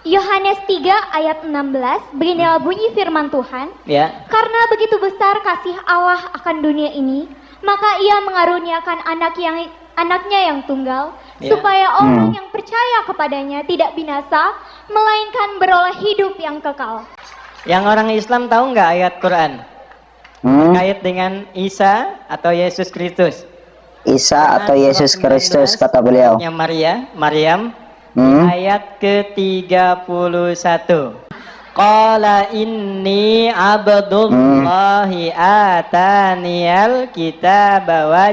Yohanes 3 ayat 16, beginilah bunyi firman Tuhan. Ya. Karena begitu besar kasih Allah akan dunia ini, maka ia mengaruniakan anaknya yang tunggal, Ya. supaya orang yang percaya kepadanya tidak binasa, melainkan beroleh hidup yang kekal. Yang orang Islam tahu nggak ayat Quran? Terkait dengan Isa atau Yesus Kristus. Isa atau Yesus Kristus, kata beliau. Yang Maryam ayat ke-31. Qala inni abdullahi ataniyal kitaba wa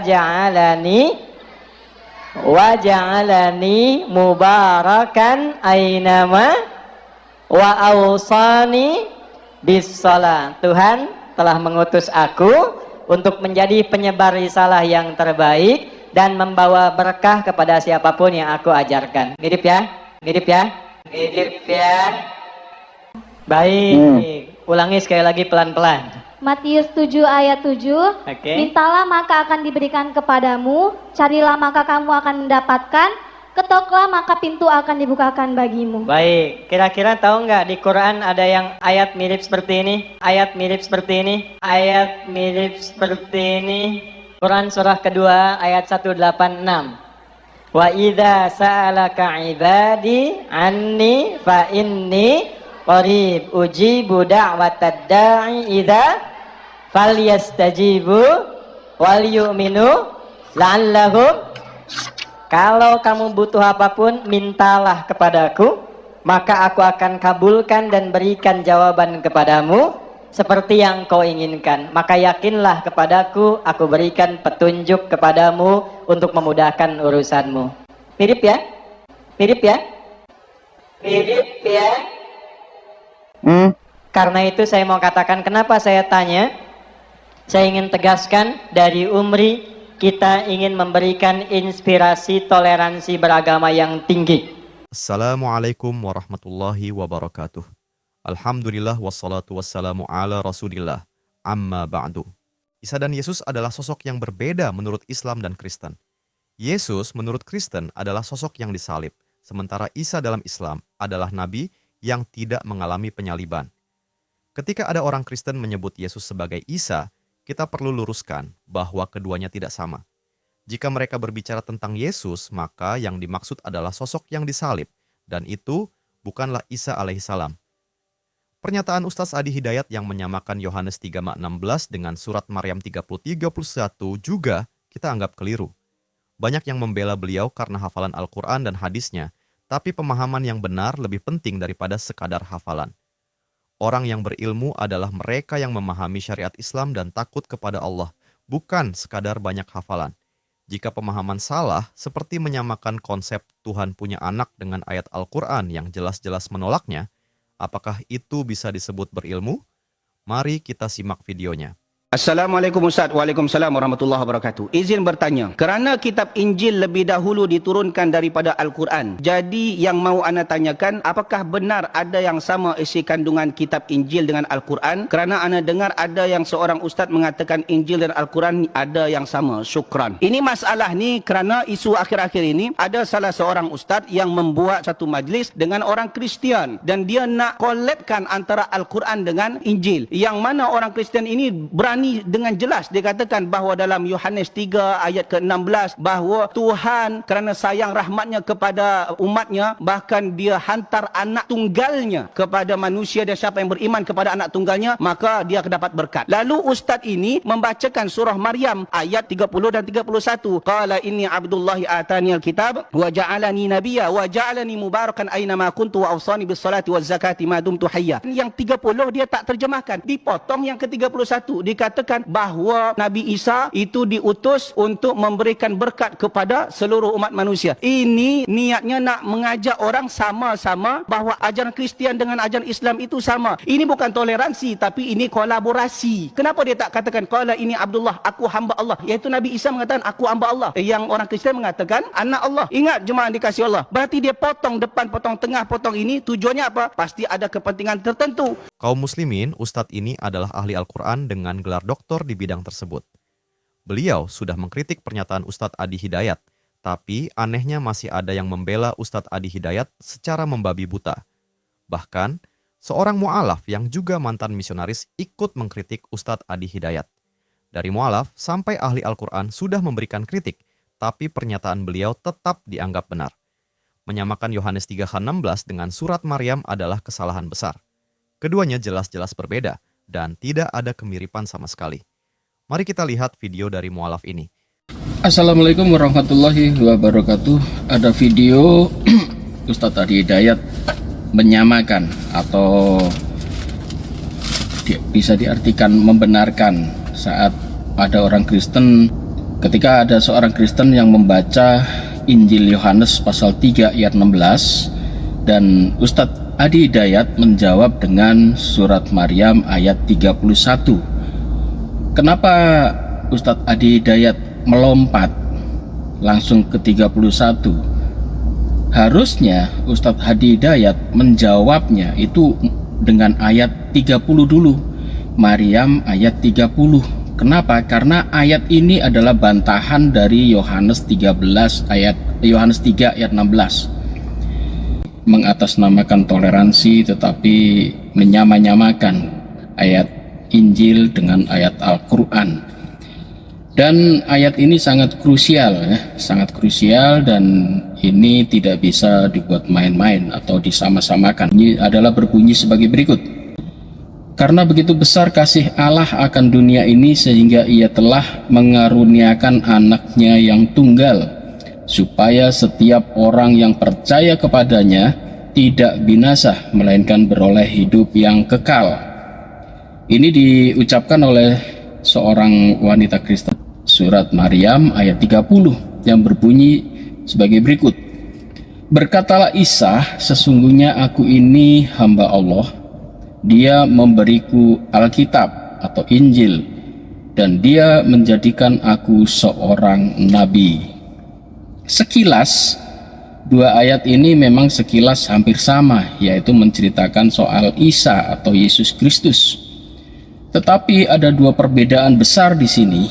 ja'alani mubarakan ainama wa awsani bis shalah. Tuhan telah mengutus aku untuk menjadi penyebar risalah yang terbaik dan membawa berkah kepada siapapun yang aku ajarkan. Mirip ya? Baik. Ulangi sekali lagi pelan-pelan. Matius 7 ayat 7, Oke. Mintalah maka akan diberikan kepadamu, carilah maka kamu akan mendapatkan, ketoklah maka pintu akan dibukakan bagimu. Baik, kira-kira tahu nggak di Quran ada yang ayat mirip seperti ini? Ayat mirip seperti ini. Quran surah kedua ayat 186. Wa idza sa'alaka ibadi anni fa inni qarib ujibu da'watad da'i idza falyastajibu wal yu'minu la'allahum. Kalau kamu butuh apapun, mintalah kepadaku, maka aku akan kabulkan dan berikan jawaban kepadamu seperti yang kau inginkan. Maka yakinlah kepadaku, aku berikan petunjuk kepadamu untuk memudahkan urusanmu. Mirip ya? Karena itu saya mau katakan, kenapa saya tanya? Saya ingin tegaskan, dari Umri kita ingin memberikan inspirasi toleransi beragama yang tinggi. Assalamualaikum warahmatullahi wabarakatuh. Alhamdulillah wassalatu wassalamu ala rasulillah. Amma ba'du. Isa dan Yesus adalah sosok yang berbeda menurut Islam dan Kristen. Yesus menurut Kristen adalah sosok yang disalib, sementara Isa dalam Islam adalah nabi yang tidak mengalami penyaliban. Ketika ada orang Kristen menyebut Yesus sebagai Isa, kita perlu luruskan bahwa keduanya tidak sama. Jika mereka berbicara tentang Yesus, maka yang dimaksud adalah sosok yang disalib, dan itu bukanlah Isa alaihissalam. Pernyataan Ustaz Adi Hidayat yang menyamakan Yohanes 3:16 dengan surat Maryam 30:31 juga kita anggap keliru. Banyak yang membela beliau karena hafalan Al-Quran dan hadisnya, tapi pemahaman yang benar lebih penting daripada sekadar hafalan. Orang yang berilmu adalah mereka yang memahami syariat Islam dan takut kepada Allah, bukan sekadar banyak hafalan. Jika pemahaman salah, seperti menyamakan konsep Tuhan punya anak dengan ayat Al-Quran yang jelas-jelas menolaknya, apakah itu bisa disebut berilmu? Mari kita simak videonya. Assalamualaikum Ustaz. Waalaikumsalam warahmatullahi wabarakatuh. Izin bertanya, kerana kitab Injil lebih dahulu diturunkan daripada Al-Quran, jadi yang mau anda tanyakan, apakah benar ada yang sama isi kandungan kitab Injil dengan Al-Quran? Kerana anda dengar ada yang seorang ustaz mengatakan Injil dan Al-Quran ada yang sama. Syukran. Ini masalah ni kerana isu akhir-akhir ini ada salah seorang ustaz yang membuat satu majlis dengan orang Kristian dan dia nak collabkan antara Al-Quran dengan Injil. Yang mana orang Kristian ini berani dengan jelas dia katakan bahawa dalam Yohanes 3 ayat ke-16 bahawa Tuhan kerana sayang rahmatnya kepada umatnya, bahkan dia hantar anak tunggalnya kepada manusia, dan siapa yang beriman kepada anak tunggalnya maka dia akan dapat berkat. Lalu ustaz ini membacakan surah Maryam ayat 30 dan 31. Qala inni abdullahi ataniyal kitab wa ja'alani nabiyya wa ja'alani mubarakan aina ma kuntu wa awsani bis salati waz zakati ma dumtu hayya. Yang 30 dia tak terjemahkan, dipotong yang ke-31. Dikatakan bahawa Nabi Isa itu diutus untuk memberikan berkat kepada seluruh umat manusia. Ini niatnya nak mengajak orang sama-sama bahawa ajaran Kristian dengan ajaran Islam itu sama. Ini bukan toleransi, tapi ini kolaborasi. Kenapa dia tak katakan qala ini Abdullah, aku hamba Allah? Iaitu Nabi Isa mengatakan aku hamba Allah. Yang orang Kristian mengatakan anak Allah. Ingat jemaah dikasih Allah. Berarti dia potong depan, potong tengah, potong ini. Tujuannya apa? Pasti ada kepentingan tertentu. Kaum muslimin, Ustadz ini adalah ahli Al-Quran dengan gelar doktor di bidang tersebut. Beliau sudah mengkritik pernyataan Ustadz Adi Hidayat, tapi anehnya masih ada yang membela Ustadz Adi Hidayat secara membabi buta. Bahkan, seorang mu'alaf yang juga mantan misionaris ikut mengkritik Ustadz Adi Hidayat. Dari mu'alaf sampai ahli Al-Quran sudah memberikan kritik, tapi pernyataan beliau tetap dianggap benar. Menyamakan Yohanes 3:16 dengan surat Maryam adalah kesalahan besar. Keduanya jelas-jelas berbeda dan tidak ada kemiripan sama sekali. Mari kita lihat video dari mu'alaf ini. Assalamualaikum warahmatullahi wabarakatuh. Ada video Ustadz Adi Hidayat menyamakan atau bisa diartikan membenarkan saat ada orang Kristen, ketika ada seorang Kristen yang membaca Injil Yohanes pasal 3 ayat 16 dan Ustadz Adi Hidayat menjawab dengan surat Maryam ayat 31. Kenapa Ustadz Adi Hidayat melompat langsung ke 31? Harusnya Ustadz Adi Hidayat menjawabnya itu dengan ayat 30 dulu. Maryam ayat 30. Kenapa? Karena ayat ini adalah bantahan dari Yohanes 3 ayat 16. Mengatasnamakan toleransi tetapi menyamakan ayat Injil dengan ayat Al-Qur'an. Dan ayat ini sangat krusial sangat krusial, dan ini tidak bisa dibuat main-main atau disama-samakan. Ini adalah berbunyi sebagai berikut. Karena begitu besar kasih Allah akan dunia ini sehingga ia telah mengaruniakan anaknya yang tunggal, supaya setiap orang yang percaya kepadanya tidak binasa, melainkan beroleh hidup yang kekal. Ini diucapkan oleh seorang wanita Kristen. Surat Maryam ayat 30 yang berbunyi sebagai berikut. Berkatalah Isa, sesungguhnya aku ini hamba Allah. Dia memberiku Alkitab atau Injil, dan dia menjadikan aku seorang nabi. Sekilas, dua ayat ini memang sekilas hampir sama, yaitu menceritakan soal Isa atau Yesus Kristus. Tetapi ada dua perbedaan besar di sini,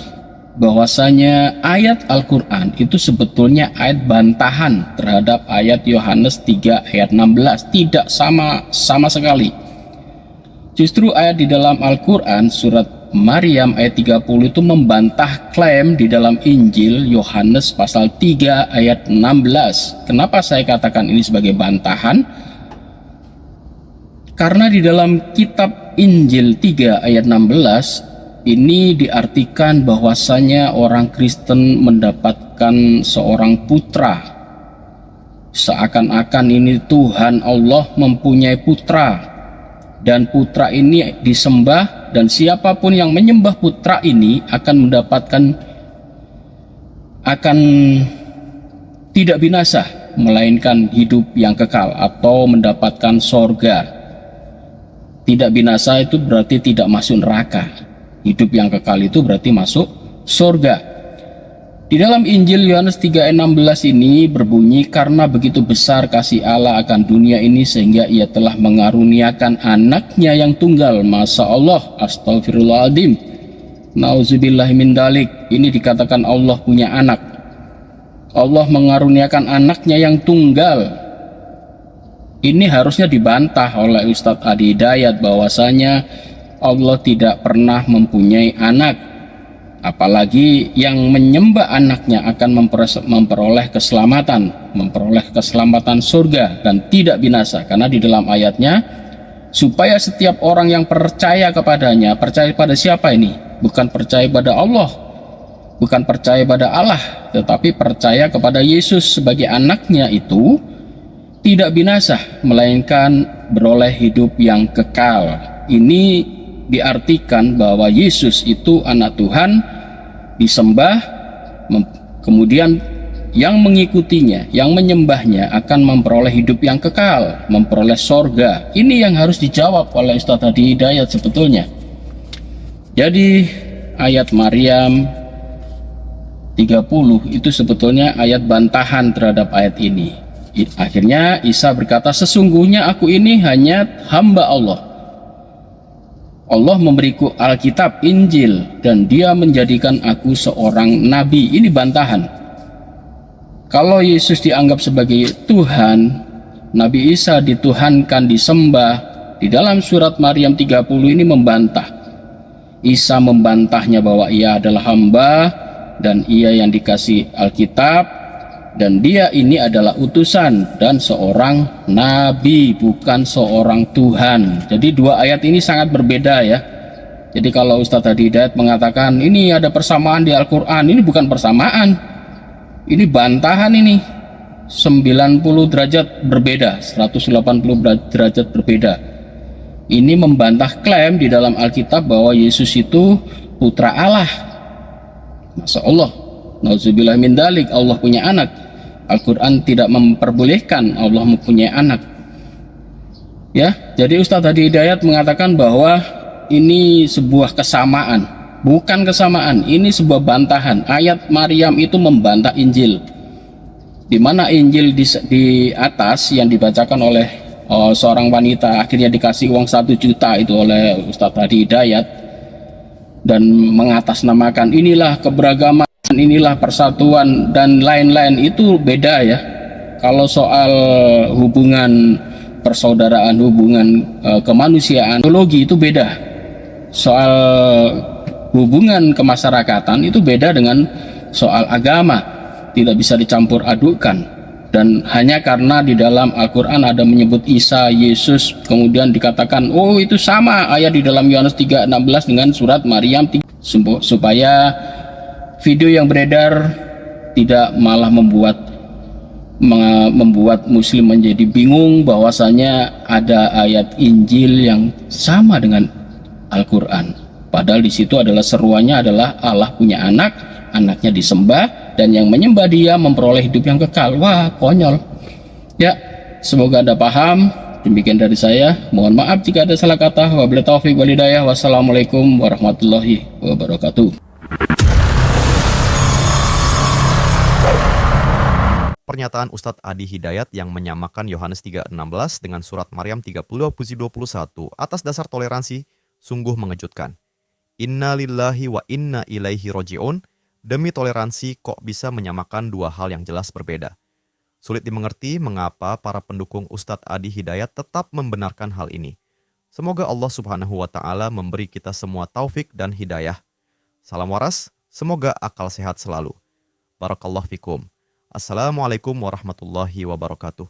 bahwasanya ayat Al-Quran itu sebetulnya ayat bantahan terhadap ayat Yohanes 3 ayat 16. Tidak sama sekali. Justru ayat di dalam Al-Quran surat Maryam ayat 30 itu membantah klaim di dalam Injil Yohanes pasal 3 ayat 16. Kenapa saya katakan ini sebagai bantahan? Karena di dalam kitab Injil 3 ayat 16 ini diartikan bahwasanya orang Kristen mendapatkan seorang putra. Seakan-akan ini Tuhan Allah mempunyai putra, dan putra ini disembah, dan siapapun yang menyembah putra ini akan tidak binasa, melainkan hidup yang kekal atau mendapatkan sorga. Tidak binasa itu berarti tidak masuk neraka. Hidup yang kekal itu berarti masuk surga. Di dalam Injil Yohanes 3 ayat 16 ini berbunyi, karena begitu besar kasih Allah akan dunia ini sehingga ia telah mengaruniakan anaknya yang tunggal. Masya Allah, astagfirullahaladzim, nauzubillahi min dalik. Ini dikatakan Allah punya anak. Allah mengaruniakan anaknya yang tunggal. Ini harusnya dibantah oleh Ustadz Adi Hidayat bahwasanya Allah tidak pernah mempunyai anak, apalagi yang menyembah anaknya akan memperoleh keselamatan surga dan tidak binasa. Karena di dalam ayatnya, supaya setiap orang yang percaya kepadanya, percaya pada siapa ini? Bukan percaya pada Allah, bukan percaya pada Allah, tetapi percaya kepada Yesus sebagai anaknya itu tidak binasa, melainkan beroleh hidup yang kekal. Ini diartikan bahwa Yesus itu anak Tuhan, disembah, kemudian yang mengikutinya, yang menyembahnya akan memperoleh hidup yang kekal, memperoleh sorga. Ini yang harus dijawab oleh Ustadz Adi Hidayat sebetulnya. Jadi ayat Maryam 30 itu sebetulnya ayat bantahan terhadap ayat ini. Akhirnya Isa berkata, sesungguhnya aku ini hanya hamba Allah. Allah memberiku Alkitab, Injil, dan dia menjadikan aku seorang nabi. Ini bantahan. Kalau Yesus dianggap sebagai Tuhan, Nabi Isa dituhankan, disembah, di dalam surat Maryam 30 ini membantah. Isa membantahnya bahwa ia adalah hamba dan ia yang dikasih Alkitab, dan dia ini adalah utusan dan seorang nabi, bukan seorang Tuhan. Jadi dua ayat ini sangat berbeda ya. Jadi kalau Ustadz Hadi Hidayat mengatakan ini ada persamaan di Al-Quran, ini bukan persamaan, ini bantahan ini. 90 derajat berbeda, 180 derajat berbeda. Ini membantah klaim di dalam Alkitab bahwa Yesus itu putra Allah. Masya Allah, nauzubillah min dalik, Allah punya anak. Al-Quran tidak memperbolehkan Allah mempunyai anak. Ya, jadi Ustadz Hadi Hidayat mengatakan bahwa ini sebuah kesamaan, bukan kesamaan, ini sebuah bantahan. Ayat Maryam itu membantah Injil, di mana Injil di atas yang dibacakan oleh seorang wanita akhirnya dikasih uang 1 juta itu oleh Ustadz Hadi Hidayat, dan mengatasnamakan inilah keberagaman, inilah persatuan dan lain-lain. Itu beda ya. Kalau soal hubungan persaudaraan, hubungan kemanusiaan, teologi itu beda. Soal hubungan kemasyarakatan itu beda dengan soal agama. Tidak bisa dicampur adukkan. Dan hanya karena di dalam Al-Quran ada menyebut Isa, Yesus, kemudian dikatakan oh itu sama ayat di dalam Yohanes 3:16 dengan surat Maryam 3, supaya video yang beredar tidak malah membuat muslim menjadi bingung bahwasanya ada ayat Injil yang sama dengan Al-Quran. Padahal di situ adalah seruannya adalah Allah punya anak, anaknya disembah, dan yang menyembah dia memperoleh hidup yang kekal. Wah, konyol. Ya, semoga Anda paham. Demikian dari saya. Mohon maaf jika ada salah kata. Wabillahi taufiq wal hidayah. Wassalamualaikum warahmatullahi wabarakatuh. Pernyataan Ustadz Adi Hidayat yang menyamakan Yohanes 3:16 dengan surat Maryam 30:21 atas dasar toleransi sungguh mengejutkan. Inna lillahi wa inna ilaihi roji'un. Demi toleransi kok bisa menyamakan dua hal yang jelas berbeda. Sulit dimengerti mengapa para pendukung Ustadz Adi Hidayat tetap membenarkan hal ini. Semoga Allah Subhanahu wa Ta'ala memberi kita semua taufik dan hidayah. Salam waras, semoga akal sehat selalu. Barakallahu fikum. Assalamualaikum warahmatullahi wabarakatuh.